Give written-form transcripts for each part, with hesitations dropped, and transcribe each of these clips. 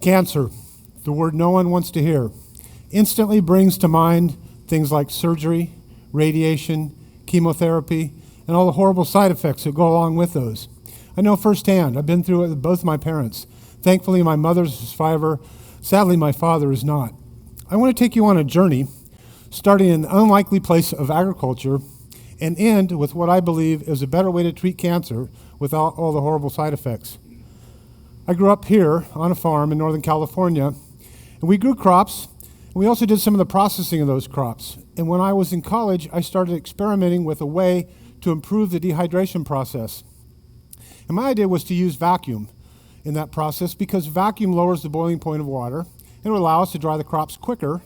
Cancer, the word no one wants to hear, instantly brings to mind things like surgery, radiation, chemotherapy, and all the horrible side effects that go along with those. I know firsthand. I've been through it with both my parents. Thankfully, my mother's a survivor. Sadly, my father is not. I want to take you on a journey, starting in an unlikely place of agriculture and end with what I believe is a better way to treat cancer without all the horrible side effects. I grew up here on a farm in Northern California, and we grew crops, and we also did some of the processing of those crops. And when I was in college, I started experimenting with a way to improve the dehydration process. And my idea was to use vacuum in that process because vacuum lowers the boiling point of water and will allow us to dry the crops quicker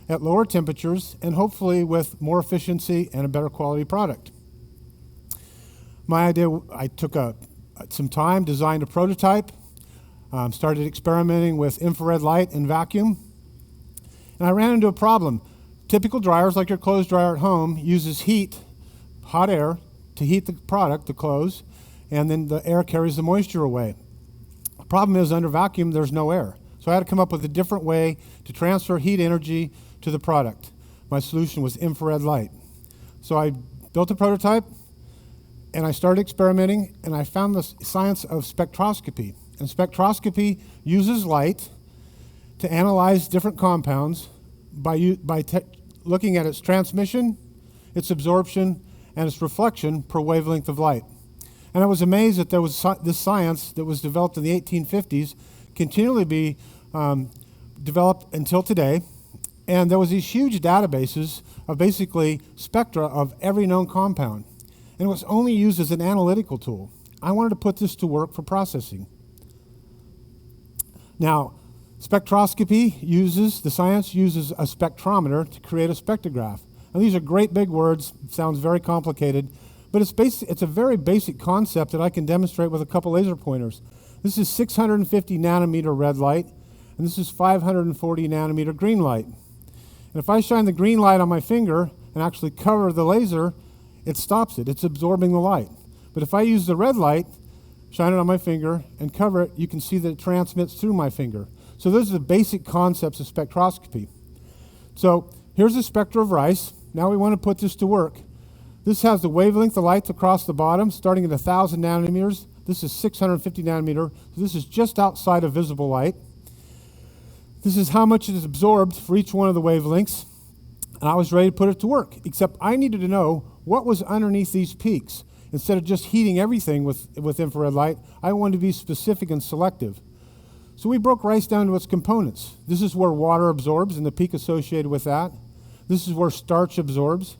at lower temperatures and hopefully with more efficiency and a better quality product. My idea, I took some time, designed a prototype, started experimenting with infrared light and vacuum, and I ran into a problem. Typical dryers, like your clothes dryer at home, uses heat, hot air, to heat the product, the clothes, and then the air carries the moisture away. The problem is under vacuum, there's no air. So I had to come up with a different way to transfer heat energy to the product. My solution was infrared light. So I built a prototype, and I started experimenting, and I found the science of spectroscopy. And spectroscopy uses light to analyze different compounds by looking at its transmission, its absorption, and its reflection per wavelength of light. And I was amazed that there was this science that was developed in the 1850s continually be developed until today. And there was these huge databases of basically spectra of every known compound. And it was only used as an analytical tool. I wanted to put this to work for processing. Now, spectroscopy the science uses a spectrometer to create a spectrograph. Now, these are great big words, sounds very complicated, but it's a very basic concept that I can demonstrate with a couple laser pointers. This is 650 nanometer red light, and this is 540 nanometer green light. And if I shine the green light on my finger and actually cover the laser, it stops it. It's absorbing the light. But if I use the red light, shine it on my finger, and cover it, you can see that it transmits through my finger. So those are the basic concepts of spectroscopy. So here's a spectra of rice. Now we want to put this to work. This has the wavelength of light across the bottom, starting at 1,000 nanometers. This is 650 nanometer. So this is just outside of visible light. This is how much it is absorbed for each one of the wavelengths. And I was ready to put it to work, except I needed to know what was underneath these peaks. Instead of just heating everything with infrared light, I wanted to be specific and selective. So we broke rice down to its components. This is where water absorbs and the peak associated with that. This is where starch absorbs.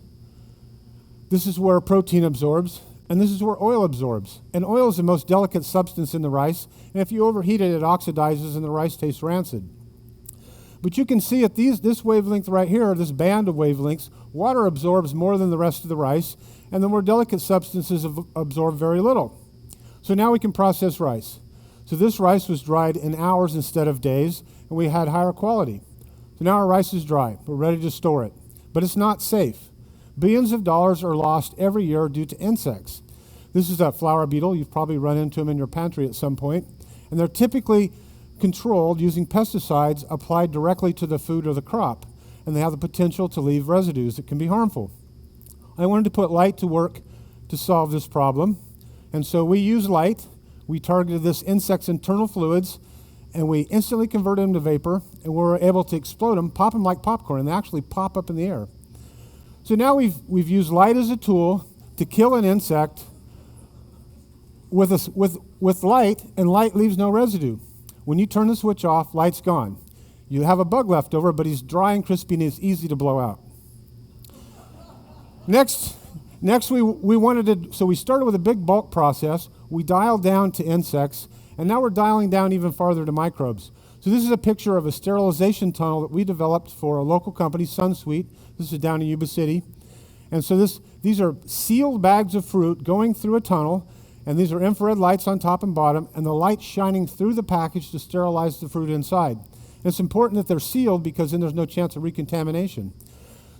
This is where protein absorbs. And this is where oil absorbs. And oil is the most delicate substance in the rice. And if you overheat it, it oxidizes and the rice tastes rancid. But you can see at this wavelength right here, this band of wavelengths, water absorbs more than the rest of the rice, and the more delicate substances absorb very little. So now we can process rice. So this rice was dried in hours instead of days, and we had higher quality. So now our rice is dry. We're ready to store it. But it's not safe. Billions of dollars are lost every year due to insects. This is a flower beetle. You've probably run into them in your pantry at some point. And they're typically controlled using pesticides applied directly to the food or the crop, and they have the potential to leave residues that can be harmful. I wanted to put light to work to solve this problem, and so we used light. We targeted this insect's internal fluids, and we instantly converted them to vapor, and we were able to explode them, pop them like popcorn, and they actually pop up in the air. So now we've used light as a tool to kill an insect with light, and light leaves no residue. When you turn the switch off, light's gone. You have a bug left over, but he's dry and crispy and it's easy to blow out. Next we started with a big bulk process. We dialed down to insects, and now we're dialing down even farther to microbes. So this is a picture of a sterilization tunnel that we developed for a local company, SunSweet. This is down in Yuba City. And so these are sealed bags of fruit going through a tunnel, and these are infrared lights on top and bottom, and the light shining through the package to sterilize the fruit inside. And it's important that they're sealed because then there's no chance of recontamination.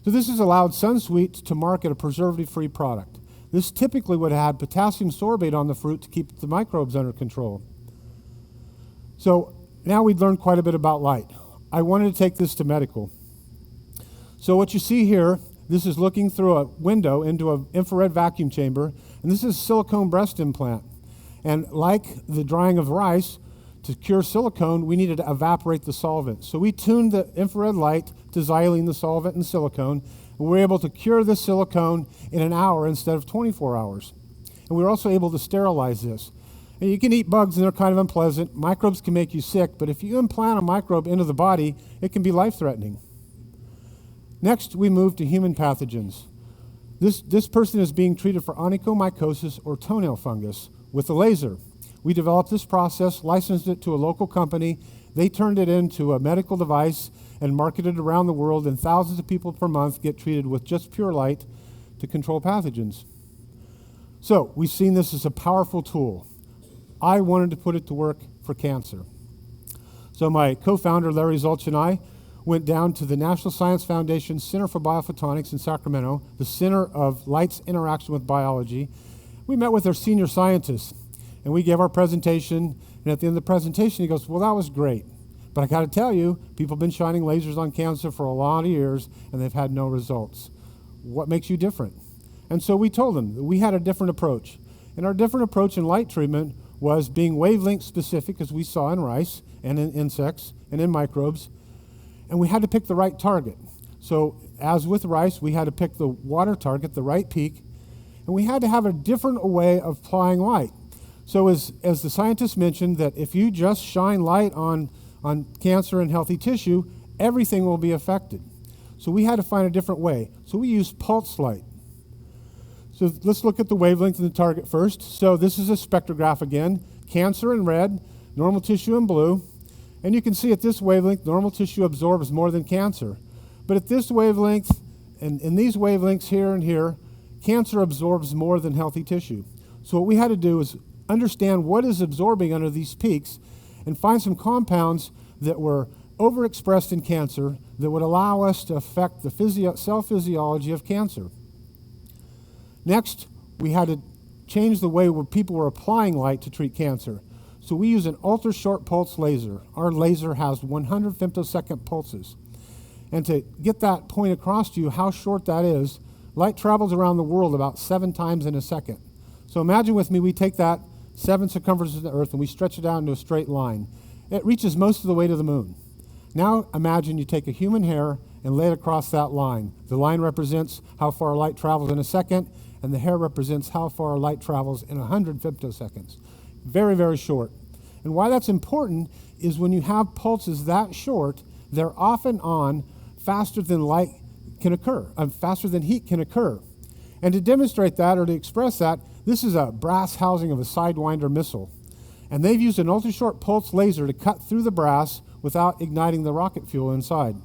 So this has allowed SunSweet to market a preservative-free product. This typically would have had potassium sorbate on the fruit to keep the microbes under control. So Now we'd learned quite a bit about light. I wanted to take this to medical. So what you see here, this is looking through a window into an infrared vacuum chamber, and this is a silicone breast implant. And like the drying of rice, to cure silicone, we needed to evaporate the solvent. So we tuned the infrared light to xylene, the solvent, and silicone, and we were able to cure the silicone in an hour instead of 24 hours. And we were also able to sterilize this. And you can eat bugs, and they're kind of unpleasant. Microbes can make you sick, but if you implant a microbe into the body, it can be life-threatening. Next, we move to human pathogens. This person is being treated for onychomycosis or toenail fungus with a laser. We developed this process, licensed it to a local company. They turned it into a medical device and marketed it around the world, and thousands of people per month get treated with just pure light to control pathogens. So we've seen this as a powerful tool. I wanted to put it to work for cancer. So my co-founder, Larry Zulch, and I went down to the National Science Foundation Center for Biophotonics in Sacramento, the center of light's interaction with biology. We met with their senior scientists, and we gave our presentation, and at the end of the presentation, he goes, well, that was great, but I got to tell you, people have been shining lasers on cancer for a lot of years, and they've had no results. What makes you different? And so we told them that we had a different approach, and our different approach in light treatment was being wavelength specific, as we saw in rice and in insects and in microbes, and we had to pick the right target. So as with rice, we had to pick the water target, the right peak, and we had to have a different way of applying light. So as the scientists mentioned, that if you just shine light on cancer and healthy tissue, everything will be affected. So we had to find a different way. So we used pulse light. So let's look at the wavelength and the target first. So this is a spectrograph again, cancer in red, normal tissue in blue. And you can see at this wavelength, normal tissue absorbs more than cancer. But at this wavelength, and in these wavelengths here and here, cancer absorbs more than healthy tissue. So what we had to do is understand what is absorbing under these peaks and find some compounds that were overexpressed in cancer that would allow us to affect the cell physiology of cancer. Next, we had to change the way where people were applying light to treat cancer. So we use an ultra-short pulse laser. Our laser has 100 femtosecond pulses. And to get that point across to you, how short that is, light travels around the world about 7 times in a second. So imagine with me, we take that 7 circumferences of the Earth and we stretch it down into a straight line. It reaches most of the way to the moon. Now imagine you take a human hair and lay it across that line. The line represents how far light travels in a second, and the hair represents how far light travels in 100 femtoseconds. Very, very short. And why that's important is when you have pulses that short, they're often on faster than light can occur, faster than heat can occur. And to demonstrate that or to express that, this is a brass housing of a Sidewinder missile. And they've used an ultra-short pulse laser to cut through the brass without igniting the rocket fuel inside.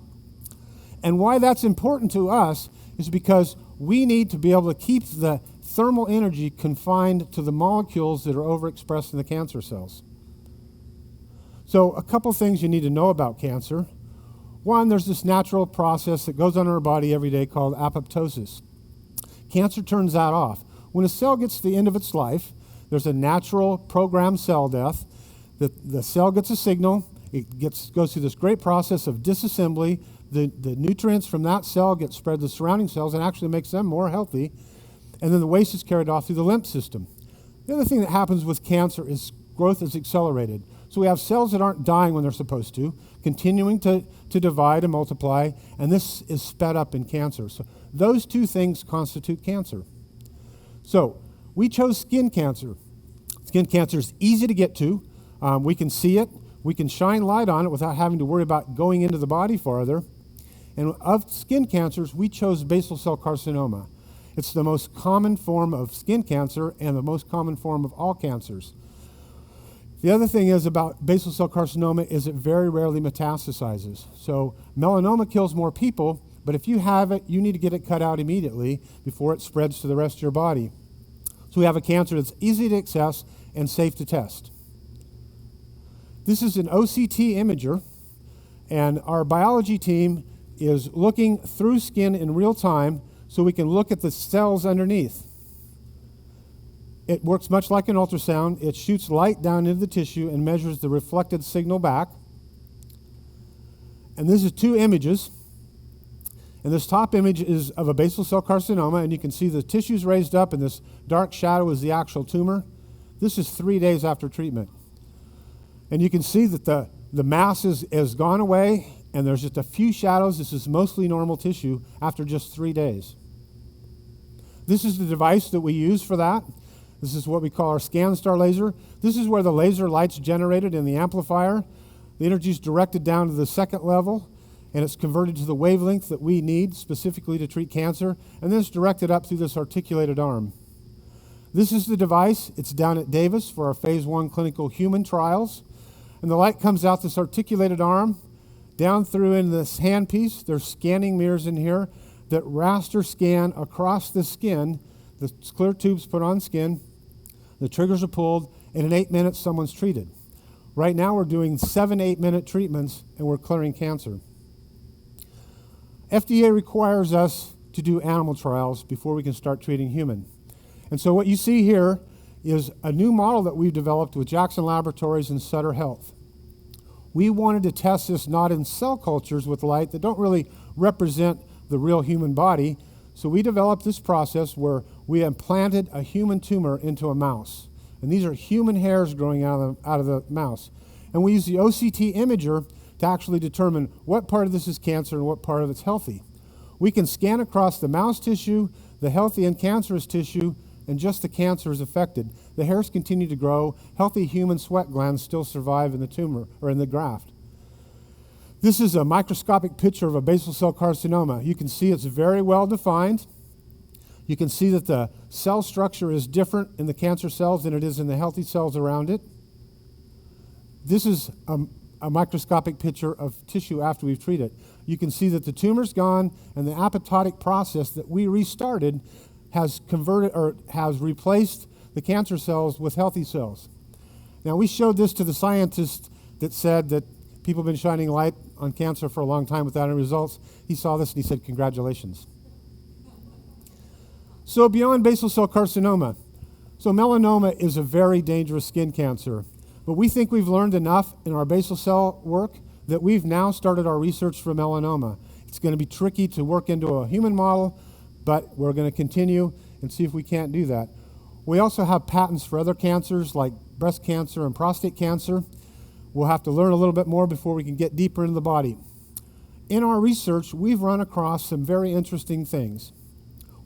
And why that's important to us is because we need to be able to keep the thermal energy confined to the molecules that are overexpressed in the cancer cells. So a couple things you need to know about cancer. One, there's this natural process that goes on in our body every day called apoptosis. Cancer turns that off. When a cell gets to the end of its life, there's a natural programmed cell death. The cell gets a signal. It goes through this great process of disassembly. The nutrients from that cell get spread to the surrounding cells and actually makes them more healthy. And then the waste is carried off through the lymph system. The other thing that happens with cancer is growth is accelerated. So we have cells that aren't dying when they're supposed to, continuing to divide and multiply, and this is sped up in cancer. So those two things constitute cancer. So we chose skin cancer. Skin cancer is easy to get to. We can see it. We can shine light on it without having to worry about going into the body farther. And of skin cancers, we chose basal cell carcinoma. It's the most common form of skin cancer and the most common form of all cancers. The other thing is about basal cell carcinoma is it very rarely metastasizes. So melanoma kills more people, but if you have it, you need to get it cut out immediately before it spreads to the rest of your body. So we have a cancer that's easy to access and safe to test. This is an OCT imager, and our biology team is looking through skin in real time so we can look at the cells underneath. It works much like an ultrasound. It shoots light down into the tissue and measures the reflected signal back. And this is two images. And this top image is of a basal cell carcinoma, and you can see the tissue's raised up, and this dark shadow is the actual tumor. This is 3 days after treatment. And you can see that the mass has gone away, and there's just a few shadows. This is mostly normal tissue after just 3 days. This is the device that we use for that. This is what we call our ScanStar laser. This is where the laser light's generated in the amplifier. The energy is directed down to the second level, and it's converted to the wavelength that we need specifically to treat cancer, and then it's directed up through this articulated arm. This is the device. It's down at Davis for our phase 1 clinical human trials. And the light comes out this articulated arm, down through in this handpiece. There's scanning mirrors in here that raster scan across the skin. The clear tube's put on skin. The triggers are pulled, and in 8 minutes, someone's treated. Right now, we're doing 7 8-minute treatments, and we're clearing cancer. FDA requires us to do animal trials before we can start treating human. And so what you see here is a new model that we've developed with Jackson Laboratories and Sutter Health. We wanted to test this not in cell cultures with light that don't really represent the real human body. So we developed this process where we implanted a human tumor into a mouse. And these are human hairs growing out of the mouse. And we use the OCT imager to actually determine what part of this is cancer and what part of it's healthy. We can scan across the mouse tissue, the healthy and cancerous tissue, and just the cancer is affected. The hairs continue to grow. Healthy human sweat glands still survive in the tumor or in the graft. This is a microscopic picture of a basal cell carcinoma. You can see it's very well defined. You can see that the cell structure is different in the cancer cells than it is in the healthy cells around it. This is a microscopic picture of tissue after we've treated it. You can see that the tumor's gone, and the apoptotic process that we restarted has converted or has replaced the cancer cells with healthy cells. Now, we showed this to the scientist that said that people have been shining light on cancer for a long time without any results. He saw this and he said, "Congratulations." So beyond basal cell carcinoma, so melanoma is a very dangerous skin cancer. But we think we've learned enough in our basal cell work that we've now started our research for melanoma. It's going to be tricky to work into a human model, but we're going to continue and see if we can't do that. We also have patents for other cancers like breast cancer and prostate cancer. We'll have to learn a little bit more before we can get deeper into the body. In our research, we've run across some very interesting things.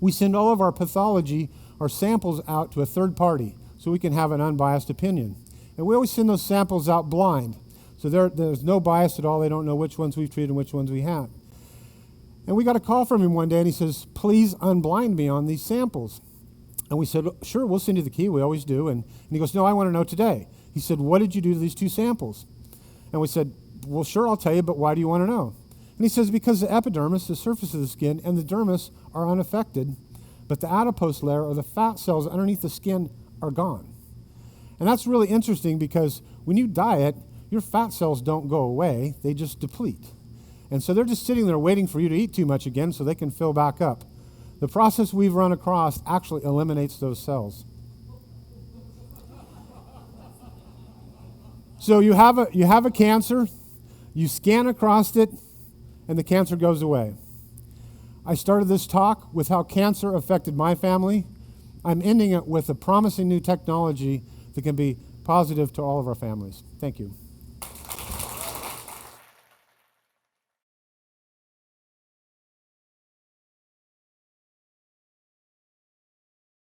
We send all of our pathology, our samples out to a third party so we can have an unbiased opinion. And we always send those samples out blind. So there's no bias at all. They don't know which ones we've treated and which ones we haven't. And we got a call from him one day, and he says, "Please unblind me on these samples." And we said, "Sure, we'll send you the key. We always do." And he goes, "No, I want to know today." He said, "What did you do to these 2 samples?" And we said, "Well, sure, I'll tell you, but why do you want to know?" And he says, "Because the epidermis, the surface of the skin, and the dermis are unaffected, but the adipose layer, or the fat cells underneath the skin, are gone." And that's really interesting because when you diet, your fat cells don't go away, they just deplete. And so they're just sitting there waiting for you to eat too much again so they can fill back up. The process we've run across actually eliminates those cells. So you have a cancer, you scan across it, and the cancer goes away. I started this talk with how cancer affected my family. I'm ending it with a promising new technology that can be positive to all of our families. Thank you.